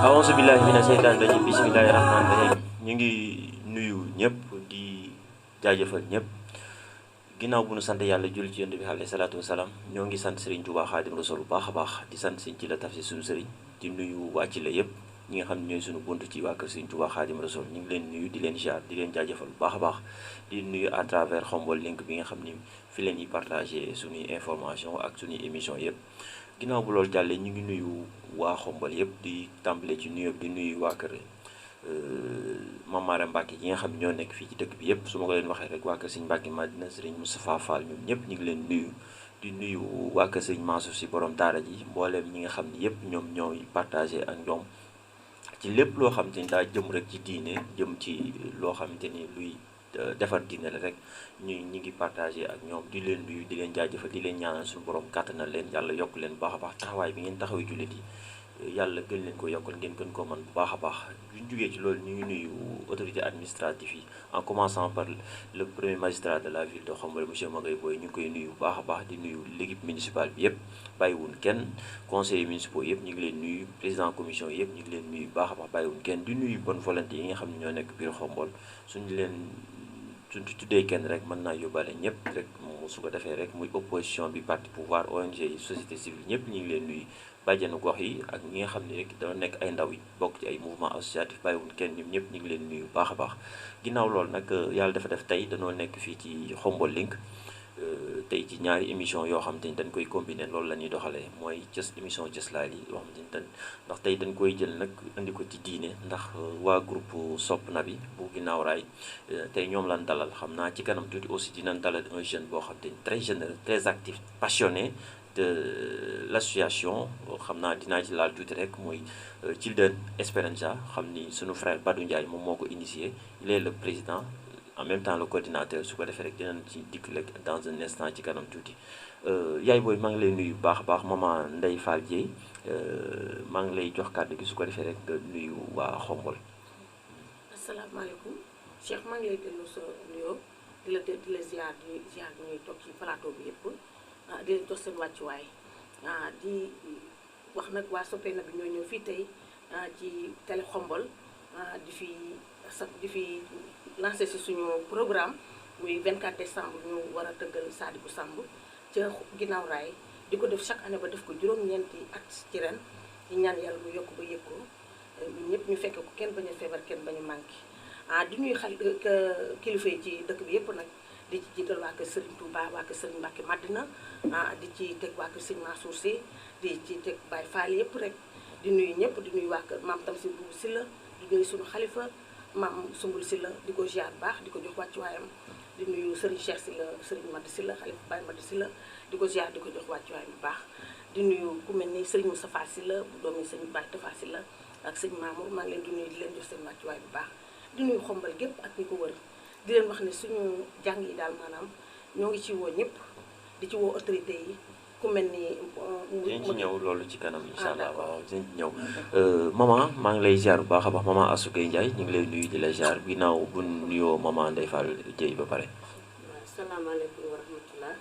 A'udzu billahi mina seytaani rajim bismillahirrahmanirrahim ñu ngi nuyu ñëpp di jaajëfal ñëpp ginnaaw bu nu sant yàlla julli ci yonent bi alayhi salaatu wasalaam ñoo ngi sant Serigne Touba Xaadim Rasul bu baax a baax di sant Serigne ci la taf si suñu sëriñ di nuyu waa ci la yëpp ñi nga xam ne ñooy suñu bunt ci waa kër Serigne Touba Xaadim Rasul ñu ngi leen nuyu di leen ziar di leen jaajëfal bu baax a baax di nuyu à travers Xombol link bi nga xam ni fi leen yi partagé suñuy information ak suñuy émission yëpp ginnaaw bu loolu jàllee ñu ngi nuyu waa Xombol yëpp di tàmbale ci nuyu di nuyu waa kër Mame Maram Mbacke yi nga xam ne ñoo nekk fii ci dëkk bi yëpp su ma ko leen waxee rek waa kër Serigne Mbacke Madina Serigne Moustapha Fall ñoom ñëpp ñu ngi leen nuyu di nuyu waa kër Serigne Mansour si borom daara ji mbooleem ñi nga xam ne yëpp ñoom ñooy partagé ak ñoom ci lépp loo xamante ni daa jëm rek ci diine jëm ci loo xamante ni luy defar diine la rek ñu ngi partagé ak ñoom di leen nuyu di leen jaajëfal di leen ñaanal suñu borom kàttanal leen yàlla yokk leen bu baax a baax taxawaay bi ngeen taxaw jullit yi yàlla gën leen ko yokkal ngeen gën ko mën bu baax a baax bu ñu jógee ci loolu ñu ngi nuyu autorité administrative yi en commençant par le premier magistrat de la ville de Khombole monsieur Magaye Boye ñu ngi koy nuyu bu baax a baax di nuyu l'équipe municipale bi yëpp bàyyiwun kenn conseillers municipaux yëpp ñu ngi leen nuyu président commission yëpp ñu ngi leen nuyu bu baax a baax bàyyiwun kenn di nuyu bonne volonté yi nga xam ne ñoo nekk biir Khombole suñ ci tuddee kenn rek mën naa yóbbaale ñëpp rek mu su ko defee rek muy opposition bi parti pouvoir ONG yi société civile ñëpp ñu ngi leen nuyu bàjjenu gox yi ak ñi nga xam ne rek dañoo nekk ay ndaw yi bokk ci ay mouvement associatif bàyyiwul kenn ñoom ñëpp ñu ngi leen nuyu baax a baax ginnaaw loolu nag yàlla dafa def tey dañoo nekk fii ci Xombol link tey ci ñaari émission yoo xamante ni dañ koy combiner loolu la ñuy doxalee mooy émission cëslaay yi yoo xamante ni ndax tey dañ koy jël nag indi ko ci diine ndax waa groupe Sopp Nabi bu ginnaaw raay tey ñoom lan dalal xam naa ci kanam tuuti aussi dinañ dalal un jeune boo xamante ni très généreux très actif passionné de l'association xam naa dinaa ci laal tuuti rek mooy Children Esperanza xam ni sunu frère Badou Ndiaye moom moo ko initié il est le président en même temps le coordinateur su ko defee rek dinañ ci dikk rek dans un instant ci kanam tuuti yaay booy maa ngi lay nuyu bu baax a baax maman Ndeye Fall Dieye maa ngi lay jox kàddu gi su ko defee rek nga nuyu waa Xombol. asalaamaaleykum Cheikh maa ngi lay dellu sa nuyoo di la ziar ñuy toog ci plateau bi yëpp di leen jox seen wàccuwaay di wax nag waa Soppe Nabi ñoo ñëw fii tey ci télé Xombol di fi lancé si suñu programme muy 24 décembre ñu war a tëggal Sadibou Samb ca ginnaaw raay di ko def chaque année ba def ko juróom-ñeenti at ci ren di ñaan yàlla mu yokk ba yëg ko ñun ñëpp ñu fekke ko kenn bañ a feebar kenn bañ a manqué di ñuy kilifa yi ci dëkk bi yëpp nag di ci jiital waa kër Serigne Touba waa kër Serigne Mbacke Madina di ci teg waa kër Serigne Mansour Sy di ci teg Baye Fall yëpp rek di nuyu ñëpp di nuyu waa kër maam Tamsir Boubou Sylla di nuyu suñu xalifa maam Sumbul Sylla di ko ziar baax di ko jox wàccuwaayam di nuyu Serigne Cheikh Sylla Serigne Madi Sylla xalifa Baye Madi Sylla di ko ziar di ko jox wàccuwaayam bu baax di nuyu ku mel ni Serigne Moustapha Sylla bu doomi Serigne Baye Tafa Sylla ak Serigne Mamour maa ngi leen di nuyu di leen jox seen wàccuwaay bu baax di nuyu Xombal gépp ak ñi ko wër di leen wax ne suñu jàng yi daal maanaam ñoo ngi ci woo ñëpp di ci woo autorité yi ku mel ni dinañ ci ñëw loolu ci kanam incha allah waaw dinañ ci ñëw maman maa ngi lay ziar bu baax a baax maman Assou Gueye Ndiaye ñu ngi lay nuyu di la ziar ginnaaw bu nuyoo maman Ndeye Fall Dieye ba pare. waaw salaamaaleykum wa rahmatullah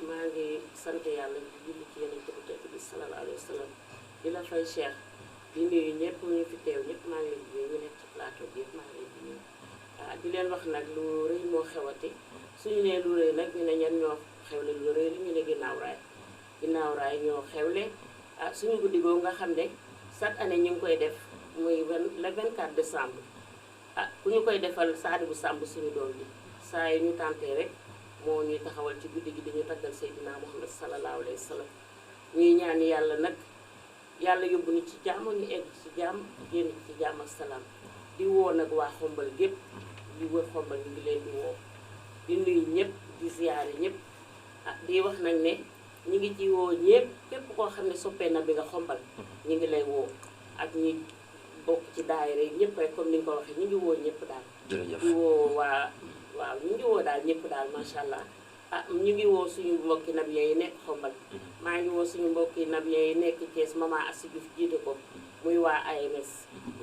maa ngi sant yàlla di julli ci yeneen bu tedd bi sallallahu alayhi wa sallam di la fay Cheikh di nuyu ñëpp ñu fi teew ñëpp maa ngi leen di nuyu ñu nekk ci plateau bi yëpp maa ngi leen di nuyu di leen wax nag lu rëy moo xewati suñu nee lu rëy nag ñu ne ñan ñoo xewle lu rëy li ñu ne ginnaaw raay ñoo xewle suñu guddi googu nga xam ne chaque année ñu ngi koy def muy le 24 décembre ku ñu koy defal Sadibou Samb suñu doom bi saa yi ñu tàntee rek moo ñuy taxawal ci guddi gi dañu taggal Seydina Muhammad sallallahu alayhi wa sallam ñuy ñaan yàlla nag yàlla yóbbu ñu ci jàmm ñu egg ci jàmm génn ci jàmm ak salaam di woo nag waa Xombal gépp di wër Xombal ñu ngi leen di woo di nuyu ñëpp di ziyaare ñëpp di wax nag ne ñu ngi ci woo ñëpp képp koo xam ne soppee na bi nga Xombal ñu ngi lay woo ak ñi bokk ci daayira yi ñëpp rek comme ni nga ko waxee ñu ngi woo ñëpp daal di woo waaw ñu ngi woo daal ñëpp daal macha allah ñu ngi woo suñu mbokki nabiyen yi nekk Xombal maa ngi woo suñu mbokki nabiyen yi nekk Thiès maman Assi Diouf jiite ko muy waa AMS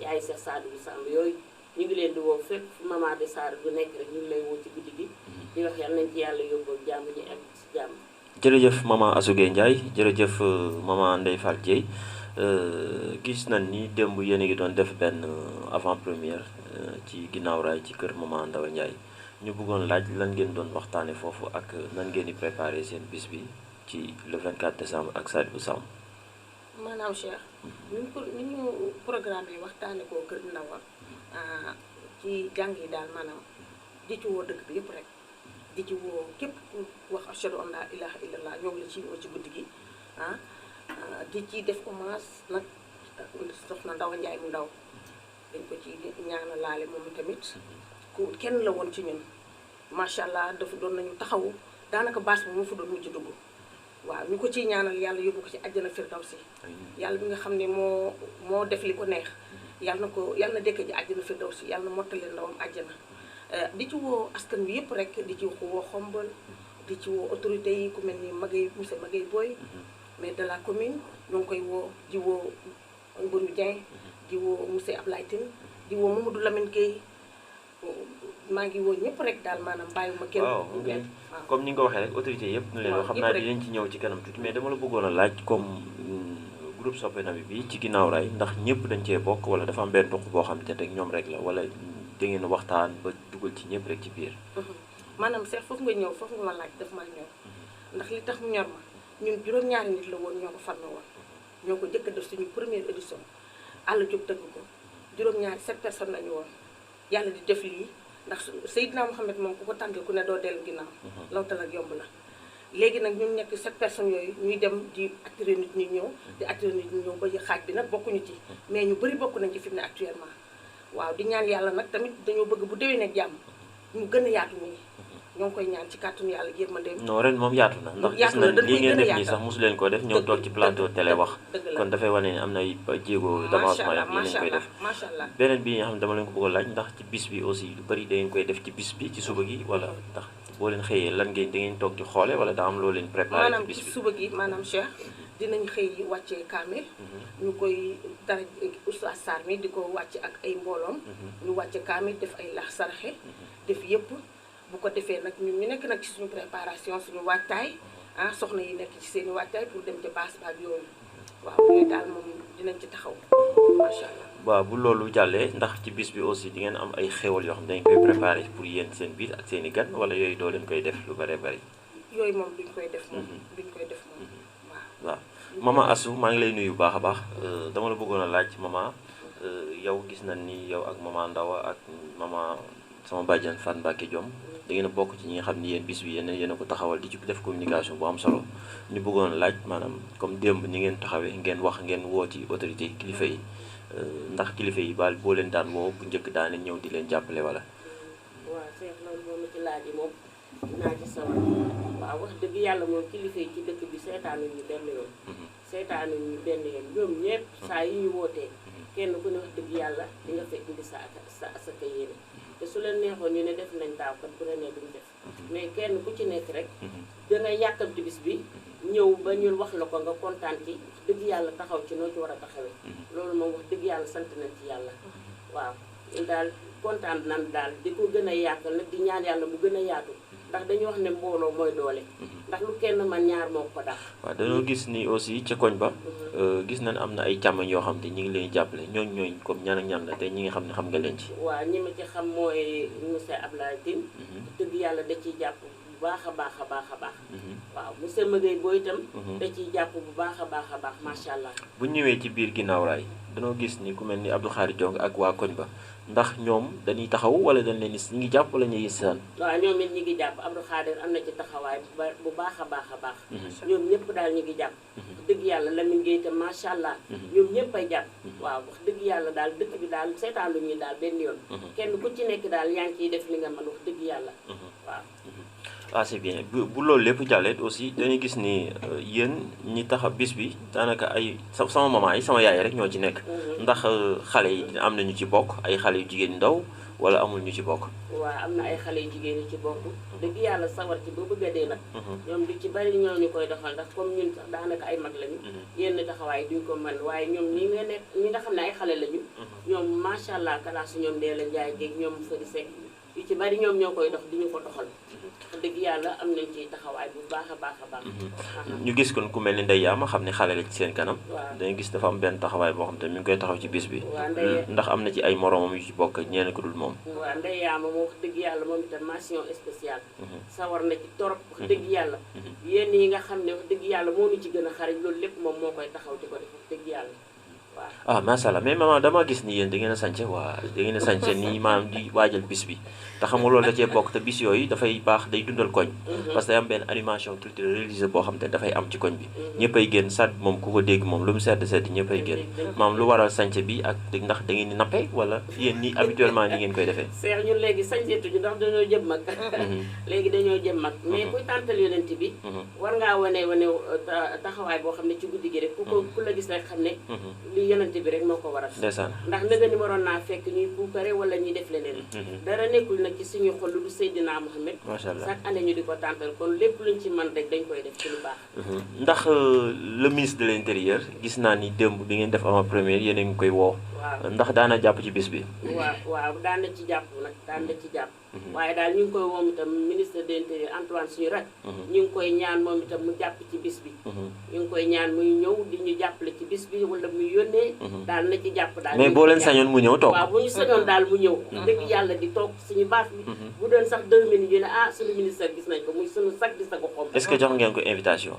yaay Cheikh Sadibou Samb yooyu ñu ngi leen di woo fépp maman de Sarr bu nekk rek ñu ngi lay woo ci guddi gi di wax yàlla nañ ci yàlla yóbboo jàmm ñu egg ci jàmm jërëjëf maman Astou Gueye Ndiaye jërëjëf maman Ndeye Fall Dieye gis nañ ni démb yéen a ngi doon def benn avant première ci ginnaaw raay ci kër maman Ndawa Ndiaye ñu bëggoon laaj lan ngeen doon waxtaane foofu ak nan ngeen di préparé seen bis bi ci le 24 décembre ak Sadibou Samb. maanaam Cheikh ni ñu programme yi waxtaane koo kër Ndawa ci jàng yi daal maanaam di ci woo dëkk bi yëpp rek di ci woo képp ku wax ashhadu an laa ilaaha illallah ñoo ngi la ci woo ci guddi gi di ci def hommage nag soxna Ndawa Ndiaye mu ndaw dañ ko ci ñaanal laale moom tamit ku kenn la woon ci ñun macha allah dafa doon nañu taxawu daanaka baas bi mu fa doon mujj dugg waaw ñu ko ciy ñaanal yàlla yóbbu ko ci àjjana firdawsi yàlla bi nga xam ne moo def li ko neex yàlla na dekk ji àjjana firdawsi yàlla na mottale ndawam àjjana di ci woo askan wi yëpp rek di ci woo Xombal di ci woo autorité yi ku mel ni monsieur Magay Boy maire de la commune ñoo ngi koy woo di woo Ngourou Dieng di woo monsieur Ablaye Tine di woo Mamadou Lamine Gueye maa ngi woo ñëpp rek daal maanaam bàyyiwuma kenn. waaw comme ni nga ko waxee rek autorité yëpp nu leen wax xam naa dinañ ci ñëw ci kanam tuuti mais dama la bëggoon a laaj comme groupe Sope Nabi bi ci ginnaaw raay ndax ñëpp dañ cee bokk wala dafa am benn dox boo xam te rek ñoom rek la wala da ngeen waxtaan ba dugal ci ñëpp rek ci biir. maanaam Cheikh foofu nga ñëw foofu nga ma laaj daf maa ñor ndax li tax mu ñor ma ñun juróom-ñaari nit la woon ñoo ko formé woon ñoo ko jëkk def suñu première édition àll jóg tëgg ko juróom-ñaari 7 personnes lañu woon yàlla di def lii ndax Seydina Mohamed moom ku ko tàngee ku ne doo dellu ginnaaw lawtal ak yomb la léegi nag ñun nekk 7 personnes yooyu ñuy dem di attiré nit ñi ñëw di attiré nit ñi ñëw ba xaaj bi nag bokkuñu ci mais ñu bëri bokk nañ ci fi mu ne actuellement waaw di ñaan yàlla nag tamit dañoo bëgg bu déwénee jàmm ñu gën a yaatu nii ñoo ngi koy ñaan ci kàttanu yàlla yërmandeem. non ren moom yaatu na ndax gis nañ lii ngeen def nii sax mosu leen ko def ñëw toog ci plateau télé wax kon dafay wane ni am na jéego d'avancement yoo xam ne leen koy def macha allah beneen bi nga xam ne dama leen ko bëgg a laaj ndax ci bis bi aussi lu bari da ngeen koy def ci bis bi ci suba gi wala ndax boo leen xëyee lan ngeen da ngeen toog di xoole wala daa am loo leen préparé ci bis bi maanaam ci suba gi maanaam Cheikh dinañ xëy wàccee kaamil ñu koy dara Oustaz Sarr mi di ko wàcc ak ay mbooloom ñu wàcce kaamil def ay lax saraxe def yëpp bu ko defee nag ñun ñu nekk nag ci suñu préparation suñu waajtaay soxna yi nekk ci seen i waajtaay pour dem ca baas baag yooyu waaw yooyu daal moom dinañ ci taxaw macha allah. waaw bu loolu jàllee ndax ci bis bi aussi di ngeen am ay xéwal yoo xam ne dañ koy préparé pour yéen seen biir ak seen i gan wala yooyu doo leen koy def lu bëree bëri. yooyu moom duñ koy def moom duñ koy def moom waaw. waaw maman Astou maa ngi lay nuyu bu baax a baax dama la bëggoon a laaj maman yow gis nañ ni yow ak maman Ndawa ak maman sama bàjjan Fan Mbacke Diom da ngeen a bokk ci ñi nga xam ni yéen bis bi yéen a ko taxawal di ci def communication bu am solo ñu bëggoon laaj maanaam comme démb ni ngeen taxawee ngeen wax ngeen woo ci autorité kilifa yi ndax kilifa yi baal boo leen daan woo bu njëkk daan ñëw di leen jàppale wala. waaw Cheikh loolu moom ci laaj yi moom naa ci sawar waaw wax dëgg yàlla moom kilifa yi ci dëkk bi seetaanuñ ñu benn yoon. seetaanuñ ñu benn yoon ñoom ñëpp saa yi ñu wootee kenn ku ne wax dëgg yàlla di nga fekk indi sa asaka yéene. te su leen neexoon ñu ne def nañ daaw kat bu renee duñ def mais kenn ku ci nekk rek dangay yàkkamti bis bi ñëw ba ñun wax la ko nga kontaan ci wax dëgg yàlla taxaw ci noo ci war a taxawee loolu moom wax dëgg yàlla sant nañ ci yàlla waaw ñun daal kontaan nañ daal di ko gën a yaatal nag di ñaan yàlla mu gën a yaatu ndax dañu wax ne mbooloo mooy doole ndax lu kenn man ñaar moo ko daax waaw dañoo gis ni aussi ca koñ ba gis nañ am na ay càmmañ yoo xam te ñi ngi leen jàppale ñooñ comme ñaan ak ñaan la te ñi nga xam ne xam nga leen ci waaw ñi ma ci xam mooy monsieur Ablaye Tine dëgg yàlla da ciy jàpp bu baax a baax a baax a baax waaw monsieur Magay Boy itam da ciy jàpp bu baax a baax a baax macha allah bu ñëwee ci biir ginnaaw raay dañoo gis ni ku mel ni Abdou Khari Diong ak waa koñ ba ndax ñoom dañuy taxaw wala dañ leen ñi ngi jàpp wala ñuy saan waaw ñoom it ñi ngi jàpp Abdou Khadir am na ci taxawaay bu baax a baax a baax ñoom ñëpp daal ñi ngi jàpp dëgg yàlla Lamine Gueye itam macha allah ñoom ñëpp ay jàpp waaw wax dëgg yàlla daal dëkk bi daal seetaan lu ñuy daal benn yoon kenn ku ci nekk daal yaa ngi ciy def li nga mën wax dëgg yàlla waaw ah c'est bien bu loolu lépp jàllee aussi dañuy gis ni yéen ñi taxa bis bi daanaka ay sama maman yi sama yaay rek ñoo ci nekk ndax xale yi am na ñu ci bokk ay xale yu jigéen ndaw wala amul ñu ci bokk waaw am na ay xale yu jigéen yu ci bokk dëgg yàlla sawar ci ba bëgg a dee nag ñoom du ci bari ñoo ñu koy doxal ndax comme ñun sax daanaka ay mag lañu yenn taxawaay duñ ko mën waaye ñoom ñi nga nekk ñi nga xam ne ay xale lañu ñoom macha allah kalaasu ñoom dee la njaay géeg ñoom fëri sekk yu ci bari ñoom ñoo koy dox di ñu ko doxal wax dëgg yàlla am nañ ci taxawaay bu baax a baax a baax. ñu gis kon ku mel ni Ndeye Yaama xam ne xale la ci seen kanam. waaw dañuy gis dafa am benn taxawaay boo xam te mi ngi koy taxaw ci bis bi. waaw Ndeye ndax am na ci ay moromam yu ci bokk ak ñeneen ko dul moom. waaw Ndeye Yaama moom wax dëgg yàlla moom itam mention spéciale. sawar na ci torop wax dëgg yàlla. yéen yi nga xam ne wax dëgg yàlla moo ñu ci gën a xarañ loolu lépp moom moo koy taxaw di ko def wax dëgg yàlla. ah macha allah mais maman dama gis ni yéen da ngeen a sànce waa da ngeen a sànce nii maanaam di waajal bis bi te xam nga loolu da cee bokk te bis yooyu dafay baax day dundal koñ parce que day am benn animation culturelle religieuse boo xam te dafay am ci koñ bi ñëppay génn sat moom ku ko dégg moom lu mu sedd sedd ñëppay génn maam lu waral sànce bi ak ndax da ngeen di nappe wala yéen ni habituellement ni ngeen koy defee seex ñun léegi sañseetuñu ndax dañoo jëm mag léegi dañoo jëm mag mais kuy tàntal yonent bi war ngaa wane taxawaay boo xam ne ci guddi gi rek ku la gis rek xam ne li yonent bi rek moo ko waral ndeysaan ndax nëga ni waroon naa fekk ñuy puukare wala ñuy def leneen dara nekkul nag ci suñu xol lu du Seydina Mohamed macha allah chaque année ñu di ko tàntal kon lépp luñ ci man rek dañ koy def ci lu baax ndax le ministre de l'intérieur gis naa ni démb bi ngeen def avant première yéen a ngi koy woo waaw ndax daana jàpp ci bis bi waaw daan na ci jàpp nag daan na ci jàpp waaye daal ñu ngi koy moom itam ministre de l'intérieur Antoine suñu rak ñu ngi koy ñaan moom itam mu jàpp ci bis bi ñu ngi koy ñaan muy ñëw di ñu jàppale ci bis bi wala muy yónnee daal na ci jàpp daal mais boo leen sañoon mu ñëw toog waaw bu ñu sañoon daal mu ñëw dëgg yàlla di toog suñu baax bi bu doon sax 2 minutes yu ne suñu ministère gis nañ ko muy suñu sac di sa ko xom est-ce que jox ngeen ko invitation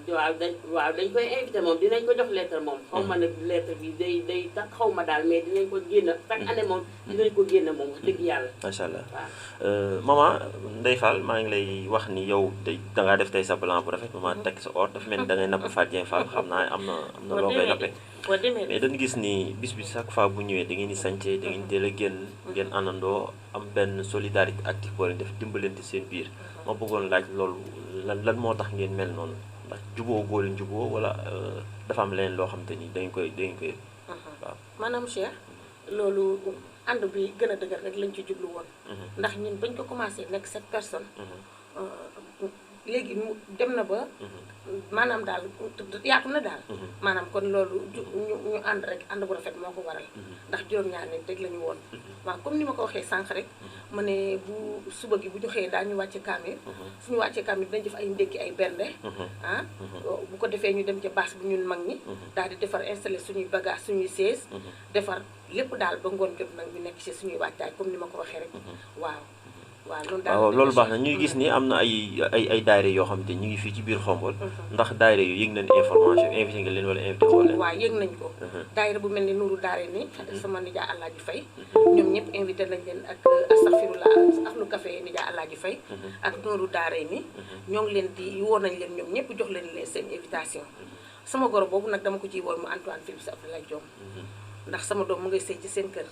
dañ koy invité moom dinañ ko jox lettre moom xaw ma ne lettre bi day tax xaw ma daal mais dinañ ko génn chaque année moom dinañ ko génn moom wax dëgg yàlla macha allah waaw maman Ndeye Fall maa ngi lay wax ni yow day dangaa def tey sa blanc bu rafet maman teg sa or dafa mel ni da ngay napp Fatou Dieng Fall xam naa am na loo koy nappe mais dañu gis ni bis bi chaque fois bu ñëwee da ngeen di sànce da ngeen teel a génn ngeen àndandoo am benn solidarité active boo leen def dimbalante seen biir ma bëggoon laaj loolu lan moo tax ngeen mel noonu ndax juboo boo leen juboo wala dafa am leneen loo xam te ni dañ koy waaw maanaam Cheikh loolu ànd bi gën a dëgër rek lañ ci jublu woon ndax ñun bañ ko commencé nekk 7 personnes léegi dem na ba maanaam daal yaatu na daal maanaam kon loolu ñu ànd rek ànd bu rafet moo ko waral ndax juróom-ñaar nit rek la ñu woon waaw comme ni ma ko waxee sànq rek ma ne bu suba gi bu ñu xëyee daañu wàcce kaamir suñu wàccee kaamir dinañ def ay ndékki ay bernde bu ko defee ñu dem ca bâche bi ñun mag ñi daal di defar installé suñuy bagage suñuy chaise defar lépp daal ba ngoon jot nag ñu nekk ci suñuy wàccaay comme ni ma ko waxee rek waaw loolu baax na ñuy gis ni am na ay daayira yoo xam te ñu ngi fii ci biir Xombol ndax daayira yu yëg nañ information invité nga leen wala invité woo leen waaw yëg nañ ko daayira bu mel ni Nuuru Daare ni sama nijaay Alaaji Fay ñoom ñëpp invité nañ leen ak astaghfirullah Ahlu Café nijaay Alaaji Fay ak Nuuru Daare ni ñoo ngi leen di woo nañ leen ñoom ñëpp jox leen seen invitation sama goro boobu nag dama ko ciy woon mu Antoine Philippe Abdoulaye Diom ndax sama doom mu ngay sëy ci seen kër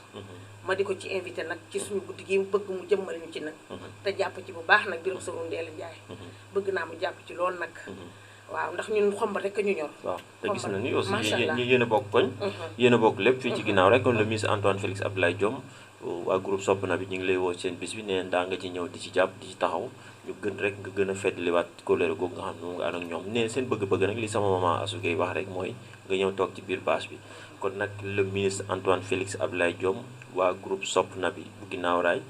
ma di ko ci invité nag ci suñu guddi gi bëgg mu jëmmale ñu ci nag te jàpp ci bu baax nag biram sonu Ndeela Njaay bëgg naa mu jàpp ci loolu nag waaw ndax ñun Xombal rek ñu ñor waaw te gis na ni aussi yéen a bokk koñ yéen a bokk lépp fii ci ginnaaw rek kon le ministre Antoine Félix Abdoulaye Diome waa groupe Sopp na bi ñu ngi lay woo seen bis bi neen daa nga ci ñëw di ci jàpp di ci taxaw ñu gën rek nga gën a feddliwaat kóllëre googu nga xam ne moom nga ànd ak ñoom neen seen bëgg-bëgg nag li sama maman Asou Gueye wax rek mooy nga ñëw toog ci biir bâche bi kon nag le ministre Antoine Félix Abdoulaye Diome waa groupe Sopp na bi bu ginnaaw raay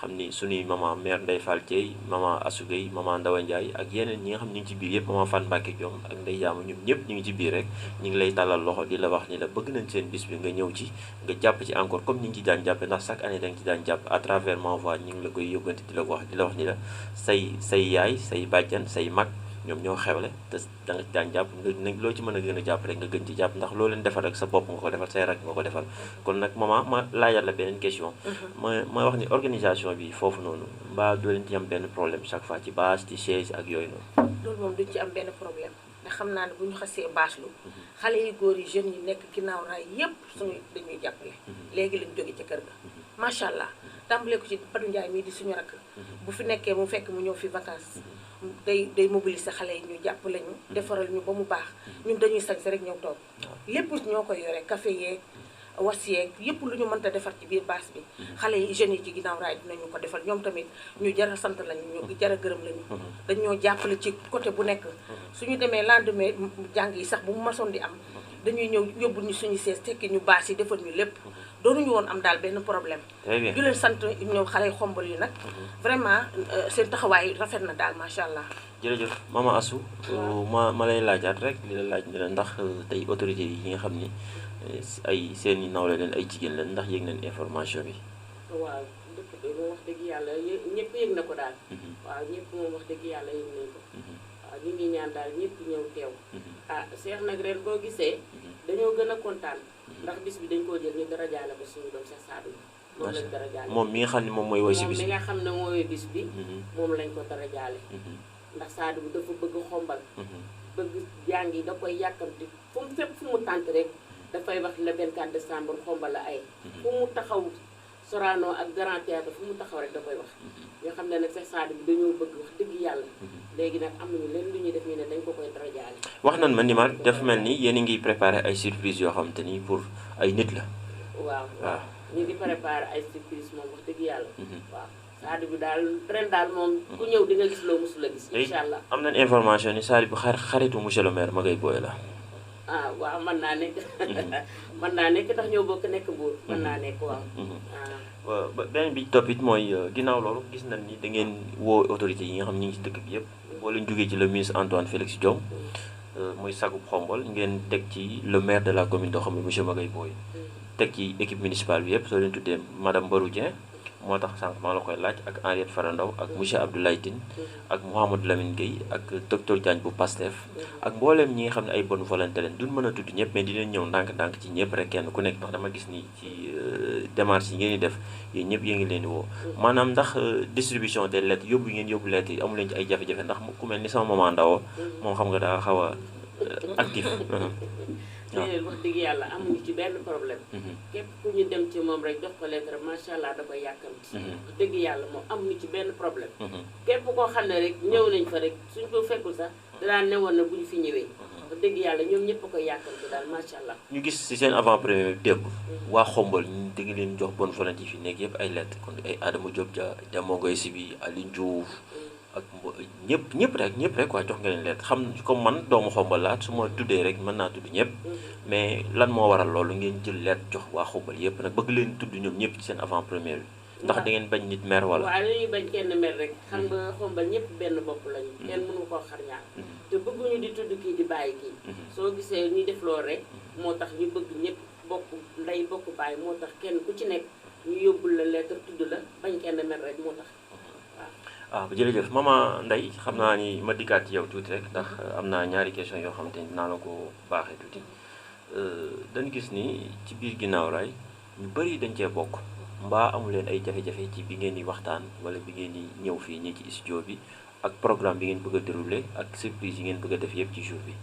xam ni suñuy maman mère Ndeye Fall Thiey maman Asou Gueye maman Ndawa Ndiaye ak yeneen ñi nga xam ñu ngi ci biir yëpp maman Fan Mbacke Diom ak Ndeye Yaama ñoom ñëpp ñu ngi ci biir rek ñu ngi lay tàllal loxo di la wax ni la bëgg nañ seen bis bi nga ñëw ci nga jàpp ci encore comme ni ñu ci daan jàppe ndax chaque année da nga ci daan jàpp à travers ma voix ñu ngi la koy yóbbante di la ko wax di la wax ni la say yaay say bàjjan say mag ñoom ñoo xewle te da nga ci daan jàpp nga loo ci mën a gën a jàpp rek nga gën ci jàpp ndax loo leen defal rek sa bopp nga ko defal say rak nga ko defal kon nag maman ma laajal la beneen question ma wax ni organisation bi foofu noonu mbaa doo leen ci am benn problème chaque fois ci bâche ci chaise ak yooyu noonu loolu moom duñ ci am benn problème ndax xam naa ne bu ñu xasee bâche lu xale yu góor yi jeunes yi nekk ginnaaw raay yépp suñu dañuy jàppale léegi lañ jóge ca kër ga macha allah tàmbalee ko ci Badou Ndiaye mii di suñu rakk bu fi nekkee mu fekk mu ñëw fi vacances day mobiliser xale yi ñu jàpp lañu defaral ñu ba mu baax ñun dañuy sañ rek ñëw toog lépp ñoo koy yore café yeeg was yeeg yëpp lu ñu mënta defar ci biir bâche bi xale yi jeunes yi ci ginnaaw raay dinañu ko defal ñoom tamit ñu jara sant lañu ñu jara gërëm lañu dañoo jàppale ci côté bu nekk suñu demee lendemain jàng yi sax bu mu masoon di am dañuy ñëw yóbbu ñu suñu sees tekki ñu bâche yi defal ñu lépp doonuñu woon am daal benn problème. très bien di leen sant ñoom xale yu xombal yi nag. vraiment seen taxawaay rafet na daal macha allah. jërëjëf Mama Astou ma lay laajaat rek li la laaj ne la ndax tey autorité yi nga xam ni ay seen i nawle leen ay jigéen leen ndax yëg nañ information bi. waaw dëkk bi moom wax dëgg yàlla ñëpp yëg na ko daal. waaw ñëpp moom wax dëgg yàlla yëg nañ ko. waaw ñu ngi ñaan daal ñëpp ñëw teew. Cheikh nag ren boo gisee dañoo gën a kontaan ndax bis bi dañ koo jël ñu dara jaale ko suñu doom Cheikh Sadou moom lañ dara jaale. moom mi nga xam ne moom mooy woy si bis moom mi nga xam ne mooy bis bi. moom lañ ko dara jaale. ndax Sadou bi dafa bëgg xombal. bëgg jàng yi da koy yàkkamti fu mu fépp fu mu tànt rek dafay wax le 24 décembre xombal la ay. fu mu taxaw Sorano ak Grand Théâtre fu mu taxaw rek da koy wax. ñoo xam ne nag Cheikh Sadou bi dañoo bëgg wax dëgg yàlla. léegi nag am nañu leen lu ñuy def ñu ne dañ ko koy dara jaale. wax nañ ma ni ma dafa mel ni yéen a ngi préparé ay surprise yoo xam te ni pour ay nit la. waaw ñu ngi préparé ay surprise moom wax dëgg yàlla. waaw Sadou bi daal ren daal moom ku ñëw di nga gis loo mosul a gis. incha allah am nañ information ni Sadou bi xaritu monsieur le maire Magaye Boye la. waaw mën naa nekk. mën naa nekk ndax ñoo bokk nekk Mbour. mën naa nekk waaw. beneen bi toppit mooy ginnaaw loolu gis nañ ni da ngeen woo autorité yi nga xam ñu ngi ci dëkk bi yëpp. boo leen jógee ci le ministre Antoine Félix Diome muy sagub xombol ngeen teg ci le maire de la commune doo xam ne monsieur Magaye Boye teg ci équipe municipale bi yëpp soo leen tuddee madame Barou Dieng moo tax sànq maa la koy laaj ak Henriette Fara Ndaw ak monsieur Abdoulaye Tine ak Mouhamadou Lamine Gueye ak docteur Diagne bu Pastef ak mbooleem ñi nga xam ne ay bonne volonté leen duñ mën a tudd ñëpp mais di leen ñëw ndànk-ndànk ci ñëpp rek kenn ku nekk ndax dama gis ni ci démarche yi ngeen di def yéen ñëpp yée ngi leen di woo maanaam ndax distribution des lettres yóbbu ngeen yóbbu lettres yi amu leen ci ay jafe-jafe ndax ku mel ni sama maman Ndawo moom xam nga daa xaw a actif déedéet wax dëgg yàlla amuñu ci benn problème. képp ku ñu dem ci moom rek jox ko lettre macha allah da koy yàkkamti. wax dëgg yàlla moom amuñu ci benn problème. képp koo xam ne rek ñëw nañ fa rek suñ ko fekkul sax danaa newoon na bu ñu fi ñëwee. wax dëgg yàlla ñoom ñëpp a koy yàkkamti daal macha allah. ñu gis ci seen avant premier bi démb waa xombal ñu da nga leen jox bonne volonté fi nekk yëpp ay lettre kon ay Adama Diop Diamongoy si bi Aliou Diouf ak ñëpp rek waa jox nga leen lettre xam comme man doomu xombal laa su ma tuddee rek mën naa tudd ñëpp mais lan moo waral loolu ngeen jël lettre jox waa xombal yëpp nag bëgg leen tudd ñoom ñëpp ci seen avant première bi ndax da ngeen bañ nit mer wala waaw dañuy bañ kenn mer rek xam nga xombal ñëpp benn bopp lañu kenn mënu koo xar ñaar te bëgguñu di tudd kii di bàyyi kii soo gisee ñu def loolu rek moo tax ñu bëgg ñëpp bokk ndey bokk bàyyi moo tax kenn ku ci nekk ñu yóbbul la lettre tudd la bañ kenn mer rek moo tax jërëjëf Mama Ndeye xam naa ni ma dikkaat ci yow tuuti rek ndax am naa ñaari question yoo xam te ni dinaa la ko baaxee tuuti dañu gis ni ci biir ginnaaw raay ñu bëri dañ cee bokk mbaa amu leen ay jafe-jafe ci bi ngeen di waxtaan wala bi ngeen di ñëw fii ñii ci studio bi ak programme bi ngeen bëgg a déroulé ak surprise yi ngeen bëgg a def yëpp ci jour bi.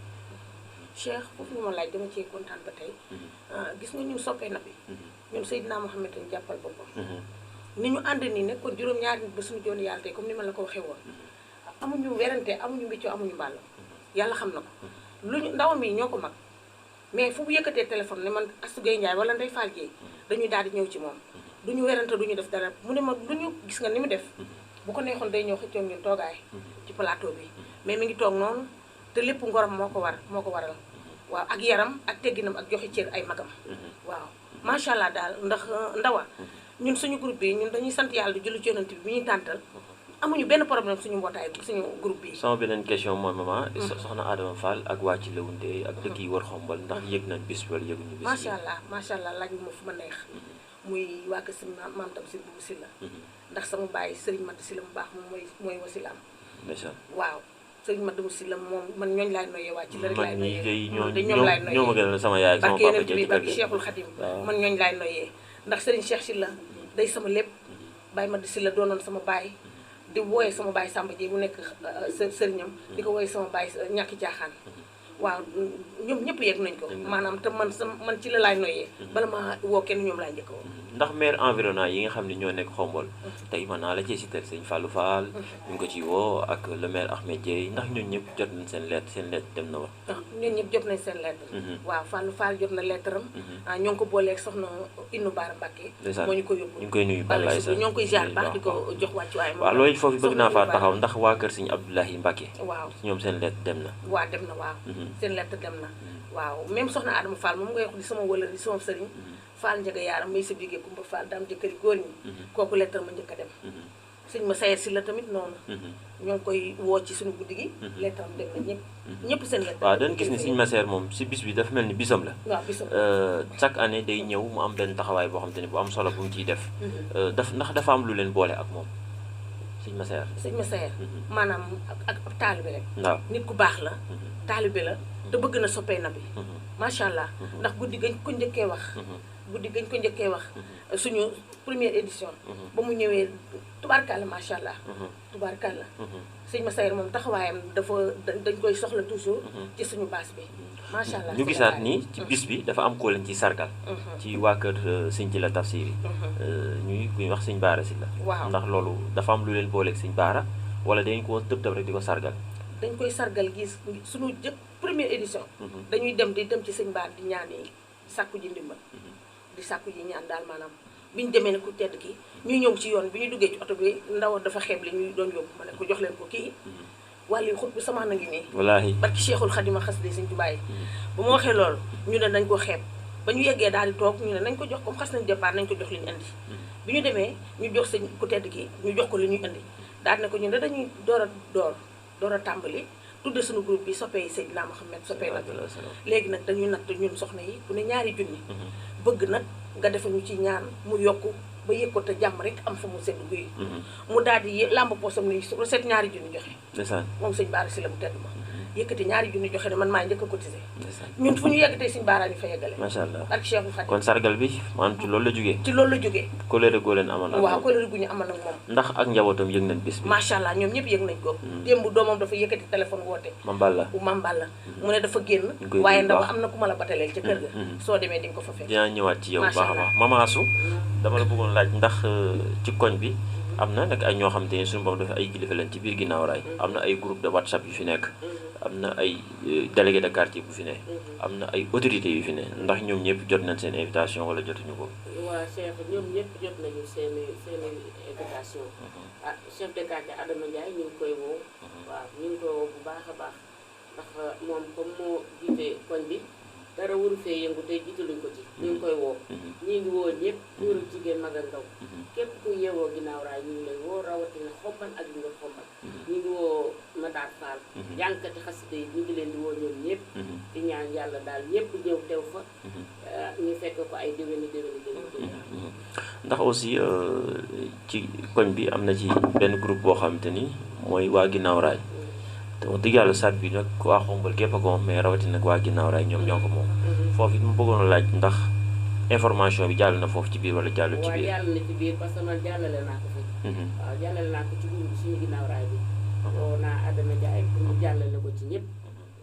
Cheikh foofu ma laaj dama cee kontaan ba tey gis nga ñun soppee na bi ñun Seydina Mouhamed dañu jàppal boppam ni ñu ànd nii nekkoon juróom-ñaari nit ba suñu joon yàlla tey comme ni ma la ko waxee woon amuñu werante amuñu mbiccoo amuñu mbàll yàlla xam na ko lu ñu ndawam yi ñoo ko mag mais fu bu yëkkatee téléphone ne man Astou Gueye Ndiaye wala Ndeye Fall Gueye dañuy daal di ñëw ci moom duñu werante duñu def dara mu ne ma lu ñu gis nga ni mu def bu ko neexoon day ñëw xëccoo ñun toogaay ci plateau bi mais mi ngi toog noonu te lépp ngorom moo ko waral waaw ak yaram ak tegginam ak joxe cër ay magam waaw macha allah daal ndax ndawa ñun suñu groupe bi ñun dañuy sant yàlla di julli ci yonent bi ñuy tàntal amuñu benn problème suñu mbootaay suñu groupe bi. sama beneen question mooy maman. soxna Adama Fall ak waa ci Lewunte ak dëkk yi wër xombal ndax yëg nañ bis wala yëguñu bis. macha allah laaj bi ma fu ma neex. muy waa kër sëñ maam tam si bu si la. ndax sama baay Serigne Mate si la mu baax moom mooy wasilaam. ndeysaan waaw Serigne Mate si la moom man ñooñu laay noyyee waa ci la rek laay noyyee. ñoo ma gënal sama yaay ak sama papa ci barke Cheikhul Khadim man ñooñu laay noyyee ndax Serigne Cheikh si la day sama lépp Baye Madi si la doonoon sama baay di wooyee sama baay Samba Dieye bu nekk sëriñam di ko wooyee sama baay ñàkki jaaxaan waaw ñoom ñëpp yegg nañ ko maanaam te man ci la laay noyyee bala ma woo kenn ñoom laay njëkk woo ndax maire environnant yi nga xam ne ñoo nekk xombol tey mën naa la ci citer sëñ Fallou Fall ñu ngi ko ci woo ak le maire Ahmed Dieye ndax ñun ñëpp jot nañ seen lettre dem na wa ñun ñëpp jot nañ seen lettre waaw Fallou Fall jot na lettre am ñoo ngi ko booleeg soxna Innou Bara Mbacké moo ñu ko yóbbu ñu ngi koy nuyu Balaye sax ñoo ngi koy ziar baax di ko jox wàccuwaay waaw loolu foofu bëgg naa faa taxaw ndax waa kër sëñ Abdoulahi Mbacké waaw ñoom seen lettre dem na waaw dem na waaw seen lettre dem na waaw même soxna Adama Fall moom ngay wax di sama wëlër di sama sëriñ Fall Njaga Yaaram may sa bigee Kumba Fall daam jëkkëri góor ñi kooku lettre ma njëkk a dem sëñ ma sayer si la tamit noonu ñoo ngi koy woo ci suñu guddi gi lettre am dem na ñëpp seen lettre waaw dañ gis ni sëñ Massaer moom si bis bi dafa mel ni bisam la waaw bisam chaque année day ñëw mu am benn taxawaay boo xam te ni bu am solo bu mu ciy def ndax dafa am lu leen boole ak moom sëñ Massaer maanaam ak taalibe rek waaw nit ku baax la taalibe la te bëgg na soppee na bi macha allah ndax guddi gañ ko njëkkee wax suñu première édition ba mu ñëwee tubaarkàlla macha allah tubaarkàlla sëñ Massaer moom taxawaayam dañ koy soxla toujours ci suñu baas bi macha allah ñu gisaat ni ci bis bi dafa am koo leen ci sargal ci waa kër sëñ ci la tafsir yi ñuy ku ñuy wax sëñ Baara si la waaw ndax loolu dafa am lu leen booleeg sëñ Baara wala dañ ko tëb rek di ko sargal dañ koy sargal gis suñu première édition dañuy dem ci sëñ Baara di ñaan yi sàkku ji ndimbal di sàkku ji ñaan daal maanaam bi ñu demee ne ku tedd ki ñu ñëw ci yoon bi ñu duggee ci oto bi ndaw dafa xeeb li ñuy doon yóbbu ma ne ko jox leen ko kii wàllu xut bi sama na ngi nii wallaahi barki Cheikhul Xadima xas de sëñ Tuubaa yi ba ma waxee loolu ñu ne nañ ko xeeb ba ñu yeggee daal di toog ñu ne nañ ko jox comme xas nañ départ nañ ko jox li ñu indi bi ñu demee ñu jox sëñ ku tedd ki ñu jox ko li ñuy indi daal ne ko ñu ne dañuy door a tàmbali tudde suñu groupe bi soppee Seydina Mohamed soppee nag léegi nag dañuy natt ñun soxna yi ku ne ñaari junni bëgg nag nga defa ñu ci ñaan mu yokku ba yëg ko te jàmm rek am fa mu sedd guy mu daal di làmb poosam ni recette ñaari junni joxe moom sëñ Baara si la mu tedd ma yëkkati ñaari junni joxe ne man maa njëkk a cotisé ñun fu ñu yegg tey sëñ Baara ñu fa yeggale macha allah ak Cheikhul Khadim kon sargal bi maanaam ci loolu la jógee kóllëre goo leen amal waaw kóllëre gu ñu amal ak moom ndax ak njabootam yëg nañ bis bi macha allah ñoom ñëpp yëg nañ ko démb doomam dafa yëkkati téléphone woote Mamballa mu ne dafa génn waaye ndaw am na ku ma la bataleel ca kër ga soo demee di nga ko fa fekk dinaa ñëwaat ci yow baax a baax Mama Asou dama la bëggoon laaj ndax ci koñ bi am na nag ay ñoo xam te ne suñu borom dafa ay kilifa leen ci biir ginnaaw raay am na ay groupe de WhatsApp yu fi nekk am na ay délégué de quartier bu fi ne am na ay autorités yu fi ne ndax ñoom ñëpp jot nañ seen invitation wala jotuñu ko waaw Cheikh ñoom ñëpp jot nañu seen invitation chef de quartier Adama Ndiaye ñu ngi koy woo waaw ñu ngi koy woo bu baax a baax ndax moom comme moo jiite koñ bi dara waru fee yëngu tey jiitaluñ ko ci ñu ngi koy woo ñi ngi woo ñëpp góor ak jigéen mag ak ndaw képp ku yeewoo ginnaaw raay ñu ngi lay woo rawatina xombal ak li nga xombal ñu ngi woo Matar Fall jànkati xasida yi ñu ngi leen di woo ñoom ñëpp di ñaan yàlla daal ñëpp ñëw teew fa ñu fekk ko ay déwéni ndax aussi ci koñ bi am na ci benn groupe boo xamante ni mooy waa ginnaaw raay te wax dëgg yàlla sat bi nag waa xombal gépp a ko moom mais rawatina nag waa ginnaaw raay ñoom ñoo ko moom foofu it mu bëggoon a laaj ndax information bi jàll na foofu ci biir wala jàllul ci biir waaw jàll na ci biir parce que man jàllale naa ko fi waaw jàllale naa ko ci groupe bi suñu ginnaaw raay bi woo naa Adama Ndiaye pour mu jàllale ko ci ñëpp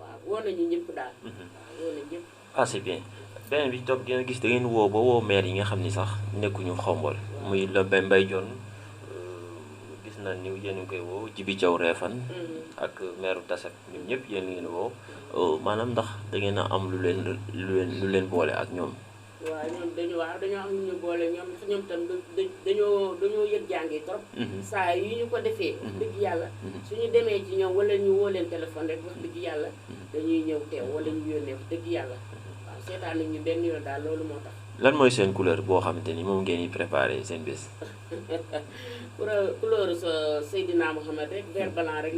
waaw woo nañu ñëpp daal waaw woo nañu ñëpp ah c'est bien beneen bi topp ngeen gis da ngeen woo ba woo maire yi nga xam ni sax nekkuñu xombal muy la Mbaye Dione gis na ni yéen ngi koy woo Jibi Thiaw Réfane ak maire Tassep ñoom ñëpp yéen ngeen woo maanaam ndax da ngeen a am lu leen boole ak ñoom waaw ñoom dañoo am lu ñu boole ñoom tam dañoo yëg jàngi trop saa yu ñu ko defee wax dëgg yàlla suñu demee ci ñoom wala ñu woo leen téléphone rek wax dëgg yàlla dañuy ñëw teew wala ñu yónnee wax dëgg yàlla waaw seetaan nañ ñu benn yoon daal loolu moo tax lan mooy seen couleur boo xamante ni moom ngeen di préparé seen bés couleur Seydina Mohamed rek vert blanc rek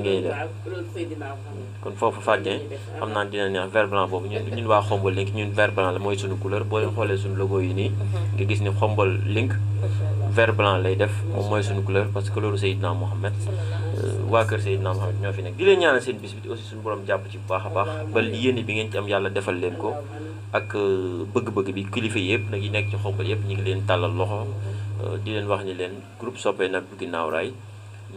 ngay def waaw couleur Seydina Mohamed kon foofu fàjjee xam naa dina neex vert blanc boobu ñun waa xombal link ñun vert blanc la mooy suñu couleur boo leen xoolee suñu logo yi nii nga gis ni xombal link vert blanc lay def moom mooy suñu couleur parce que couleur Seydina Mohamed waa kër Seydina Mohamed ñoo fi nekk di leen ñaanal seen bis bi aussi suñu borom jàpp ci bu baax a baax ba yéene bi ngeen ci am yàlla defal leen ko ak bëgg-bëgg bi kilifa yëpp nag yi nekk ci xombal yëpp ñu ngi leen tàllal loxo di leen wax ni leen groupe soppee nag bu ginnaaw raay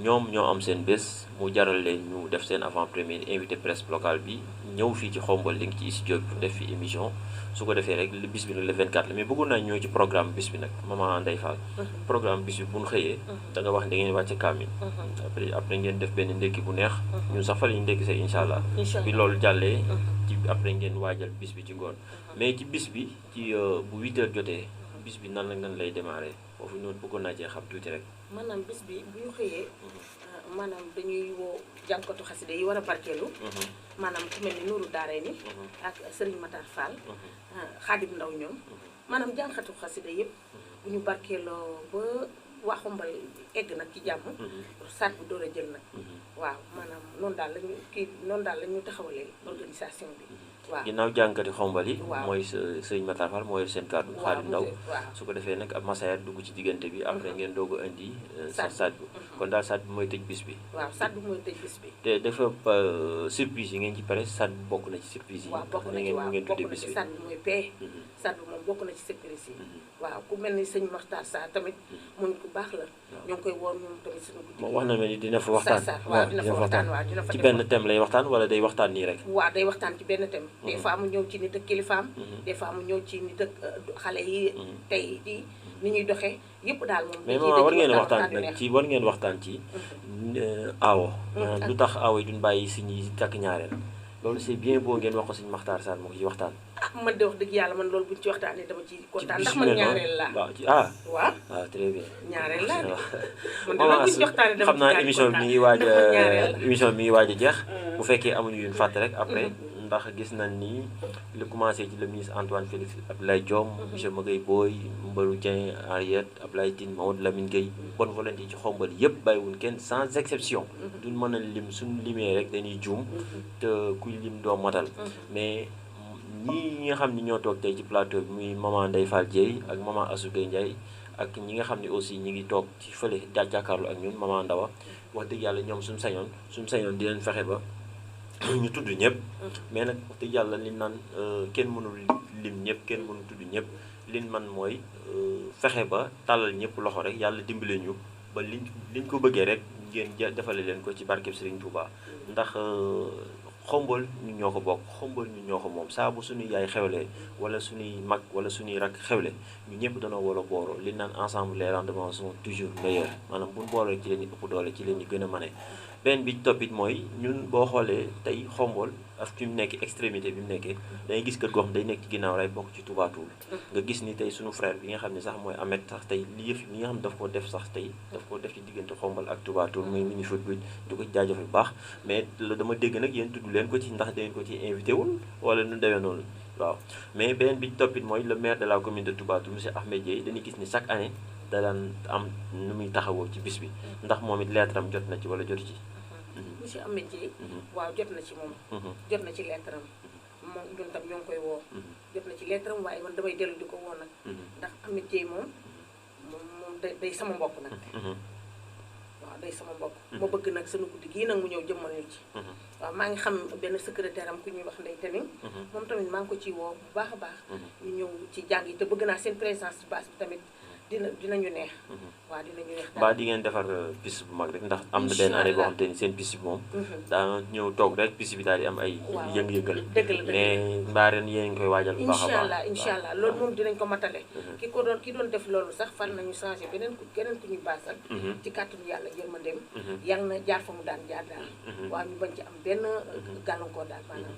ñoom ñoo am seen bés mu jaral leen ñu def seen avant première invité presse locale bi ñëw fii ci xombal link ci studio bi pour def fi émission su ko defee rek bis bi nag le 24 la mais bëggoon naa ñëw ci programme bis bi nag maman Ndeye Fall programme bis bi bu ñu xëyee da nga wax ne da ngeen wàcce kaamil après ngeen def benn ndékki bu neex ñun sax fa la ñu ndékki see incha allah bi loolu jàllee ci après ngeen waajal bis bi ci ngoon mais ci bis bi ci bu 8 heures jotee bis bi nan lay démarrer foofu noonu bëggoon naa cee xam tuuti rek maanaam bis bi bu ñu xëyee maanaam dañuy woo jànkatu xasida yi war a barkeelu maanaam ku mel ni Nuuru Daarayni ak Serigne Matar Fall Xaadim Ndaw ñoom maanaam jànkatu xasida yëpp bu ñu barkeeloo ba waa Xombal egg nag ci jàmm saat bu door a jël nag waaw maanaam noonu daal la ñu taxawalee organisation bi waaw ginnaaw jànkati Xombal yi waaw mooy sëñ Matar Fall moo yor seen kàddu Xaadim Ndaw waaw su ko defee nag ab Massaer dugg ci diggante bi après ngeen doog a indi saat bu kon daal saat bi mooy tëj bis bi waaw saat bi mooy tëj bis bi te dafa surprise yi ngeen ci pare saat bi bokk na ci surprise yi waaw bokk na ci ngeen tuddee bis bi saat bi mooy paix saat bi moom bokk na ci surprise yi waaw ku mel ni sëñ Maxtaar Sarr tamit muñ ku baax la ñoo ngi koy woor ñoom tamit suñu guddi moom wax na ma ni dina fa waxtaan waaw dina fa waxtaan waaw dina fa ci benn thème lay waxtaan wala day waxtaan nii rek waaw day waxtaan ci benn thème des fois mu ñëw ci nit ak kilifaam des fois mu ñëw ci nit ak xale yi tey di ni ñuy doxee yëpp daal moom mais maman war ngeen waxtaan nag ci war ngeen waxtaan ci aawo lu tax aawo yi duñ bàyyi si ñi takk ñaareel loolu c'est bien beau ngeen wax ko sëñ Maxtaar Sarr moo ko ci waxtaan man de wax dëgg yàlla man loolu buñ ci waxtaanee dama ci kontaan ndax man ñaareel laa waaw waaw très bien ñaareel laa man de loolu buñ ci waxtaanee dama xam naa émission bi mi ngi waaj émission bi mi ngi waaj a jeex bu fekkee amuñu yuñ fàtte rek après ndax gis nañ ni lu commencé ci le ministre Antoine Félix Abdoulaye Diome monsieur Magaye Boye Mbarou Dieng Henriette Abdoulaye Tine Mamadou Lamine Gueye bonne volonté ci Xombal yëpp bàyyiwuñ kenn sans exception duñ mën a lim suñu limee rek dañuy juum te kuy lim doo matal mais ñi nga xam ni ñoo toog tey ci plateau bi muy maman Ndeye Fall Dieye ak maman Assou Gueye Ndiaye ak ñi nga xam ne aussi ñi ngi toog ci fële jàkkaarloo ak ñun maman Ndawa wax dëgg yàlla ñoom suñu sañoon di leen fexe ba ñu tudd ñëpp mais nag wax dëgg yàlla liñ naan kenn mënul lim ñëpp kenn mënul tudd ñëpp liñ man mooy fexe ba tàllal ñëpp loxo rek yàlla dimbale ñu ba liñ ko bëggee rek ngeen defale leen ko ci barkeb Serigne Touba ndax Xombal ñu ñoo ko bokk Xombal ñu ñoo ko moom saa bu suñuy yaay xewle wala suñuy mag wala suñuy rak xewle ñu ñëpp danoo war a booroo li naan ensemble les rendements sont toujours meilleurs maanaam buñ booroo ci leen ñu ëpp doole ci leen ñu gën a mane benn bi toppit mooy ñun boo xoolee tey Xombal ak fi mu nekk extrémité bi mu nekkee dangay gis kër goo xam day nekk ci ginnaaw ray bokk ci Touba Toul nga gis ni tey suñu frère bi nga xam ne sax mooy Ahmed sax tey li nga xam ne daf ko def sax tey daf ko def ci diggante Xombal ak Touba Toul muy mini foot bi di ko jaajëfal bu baax mais dama dégg nag yéen tudd leen ko ci ndax dangeen ko ci invité wul wala nu demee noonu waaw mais beneen bi toppit mooy le maire de la commune de Touba Toul monsieur Ahmed Dieye dañuy gis ni chaque année da daan am nu muy taxawoo ci bis bi ndax moom it lettre am jot na ci wala jotu ci monsieur Ahmed Dieye waaw jot na ci moom jot na ci lettre am moom ñun tam ñoo ngi koy woo jot na ci lettre am waaye man damay dellu di ko woo nag ndax Ahmed Dieye moom day sama mbokk nag waaw day sama mbokk ma bëgg nag sunu guddi gii nag mu ñëw jëmmal ñu ci waaw maa ngi xam benn secrétaire am ku ñuy wax Ndeye Tamit moom tamit maa ngi ko ciy woo bu baax a baax ñu ñëw ci jàng yi te bëgg naa seen présence ci base bi tamit dinañu neex waaw dinañu neex ba di ngeen defar piste bu mag rek ndax am na benn année boo xam te ni seen piste bi moom daa ñëw toog rek piste bi daal di am ay yëng-yëngal mais mbaa ren yéen ngi koy waajal bu baax a baax incha allah loolu moom dinañ ko matale ki doon def loolu sax fan nañu changé keneen ku ñuy baasal ci kàttanu yàlla yërmandeem yàlla na jaar fa mu daan jaar daal waaw ñu bañ ci am benn gàllankoor daal maanaam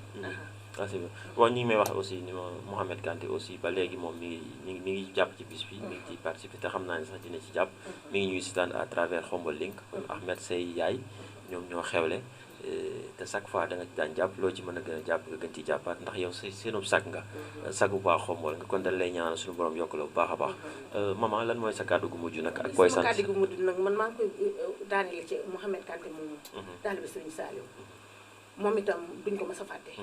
merci beaucoup bon ñu ngi may wax aussi ni ma Mouhamed Kanté aussi ba léegi moom mi ngi jàpp ci bis bi mi ngi ci participer te xam naa ne sax dina ci jàpp mi ngi ñuy sitaan à travers Xombal Link Ahmed say yaay ñoom ñoo xewle te chaque fois da nga ci daan jàpp loo ci mën a gën a jàpp nga gën ci jàppaat ndax yow seenub sag nga sagu baax Xombal nga kon dañ lay ñaanal suñu borom yokk la bu baax a baax maman lan mooy sa kàddu gu mujj nag ak koy sant sama kàddu gu mujj nag man maa ngi koy daanele ci Mouhamed Kanté moomu taalibe Serigne Saliou moom itam duñ ko mas a fàtte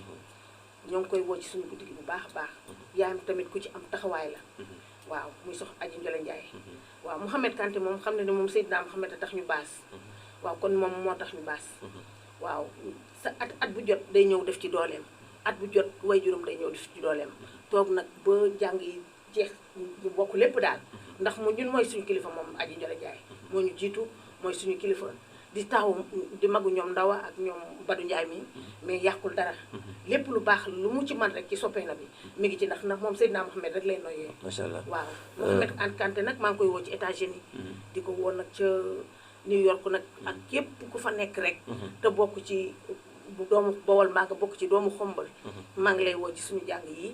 ñoo ngi koy woo ci suñu guddi gi bu baax a baax yaayam tamit ku ci am taxawaay la waaw muy sox Aji Njole Njaay waaw Mouhamed Kanté moom xam ne ne moom Seydina Mouhamed a tax ñu baas waaw kon moom moo tax ñu baas waaw sa at bu jot day ñëw def ci dooleem at bu jot way juróom day ñëw def ci dooleem toog nag ba jàng yi jeex ñu bokk lépp daal ndax mu ñun mooy suñu kilifa moom Aji Njole Njaay moo ñu jiitu mooy suñu kilifa di taw di magu ñoom Ndawa ak ñoom Badou Ndiaye mi mais yàqul dara lépp lu baax lu mu ci man rek ci soppee na bi mi ngi ci ndax moom Seydina Mouhamed rek lay noyyee macha allah waaw Mouhamed Kanté nag maa ngi koy woo ci États-Unis di ko woo nag ca New York nag ak képp ku fa nekk rek te bokk ci doomu Bawol mbaa nga bokk ci doomu Xombal maa ngi lay woo ci suñu jàng yi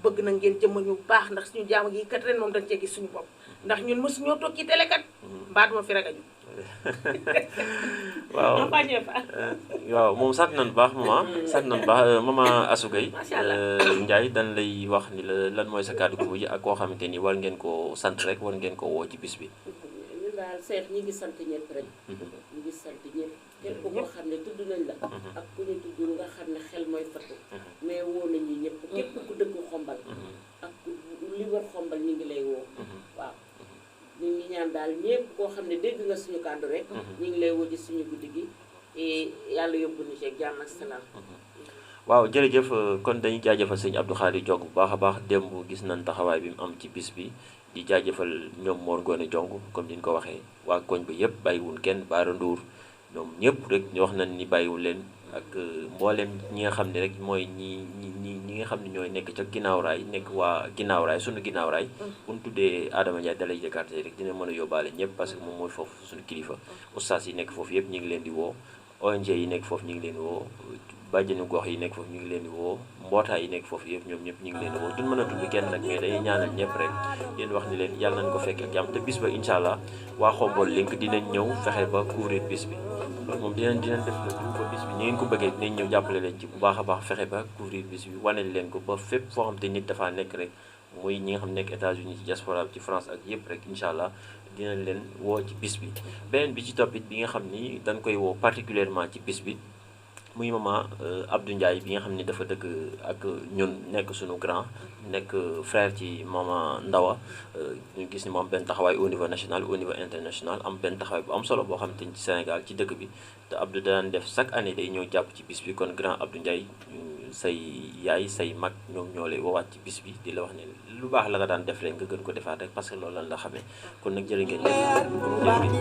bëgg na ngeen jëmmal ñu baax ndax suñu jàng yi kat ren moom dañ cee gis suñu bopp ndax ñun mësuñoo toog ci télé kat mbaa duma fi ragaju waaw waaw moom sant nañu baax maman sant nañu baax maman Asou Gueye Ndiaye dañ lay wax ni la lan mooy sa kàddu gu mujj ak koo xamante ni war ngeen koo sant rek war ngeen koo woo ci bis bi. ñun daal Seex ñi ngi sant ñëpp rek. ñu ngi sant ñëpp képp koo xam ne tudd nañ la. ak ku ñu tudd nga xam ne xel mooy fatu. mais woo nañu ñëpp képp ku dëkk xombal. ak li war xombal ñu ngi lay woo. waaw ñu ngi ñaan daal ñëpp koo xam ne dégg nga suñu kàddu rek. ñu ngi lay woo ci suñu guddi gi. yàlla yóbbu ñu ci ak jàmm ak salaam. waaw jërëjëf kon dañuy jaajëfal sëñ Abdou Khadre Diong bu baax a baax démb gis nañ taxawaay bi mu am ci bis bi di jaajëfal ñoom Mor Ngone Diong comme ni ñu ko waxee waa koñ ba yëpp bàyyiwul kenn Baara Ndour ñoom ñëpp rek ñu wax nañ ni bàyyiwul leen ak mboolem ñi nga xam ne rek mooy ñi nga xam ne ñooy nekk ca ginnaaw raay nekk waa ginnaaw raay sunu ginnaaw raay bu ñu tuddee Adama Ndiaye dalay jëkkaarte rek dina mën a yóbbaale ñëpp parce que moom mooy foofu suñu kilifa ustaas yi nekk foofu yëpp ñu ngi leen di woo ONG yi nekk foofu ñu ngi leen di woo bàjjenu gox yi nekk foofu ñu ngi leen di woo mbootaay yi nekk foofu yëpp ñoom ñëpp ñu ngi leen di woo duñ mën a tudd kenn nag mais dañuy ñaanal ñëpp rek yéen wax ni leen yàlla nañ ko fekk ak jàmm te bis ba incha allah waa Xombol Link dinañ ñëw fexe ba couvrir bis bi loolu moom dinañ def la ba bis bi ni ngeen ko bëggee dinañ ñëw jàppale leen ci bu baax a baax fexe ba couvrir bis bi waneel leen ko ba fépp foo xam te nit dafaa nekk rek muy ñi nga xam nekk États-Unis ci diaspora ci France ak yëpp rek incha allah dinañ leen woo ci bis bi beneen bi ci toppit bi nga xam ni dañ koy woo particulièrement ci bis bi muy maman Abdou Ndiaye bi nga xam ni dafa dëkk ak ñun nekk suñu grand nekk frère ci maman Ndawa ñu gis ni mu am benn taxawaay au niveau national au niveau international am benn taxawaay bu am solo boo xam te ni ci Sénégal ci dëkk bi te Abdou daan def chaque année day ñëw jàpp ci bis bi kon grand Abdou Ndiaye say yaay say mag ñoom ñoo lay woowaat ci bis bi di la wax ne lu baax la nga daan def rek nga gën ko defaat rek parce que loolu lan la xamee kon nag jërë ngeen jëf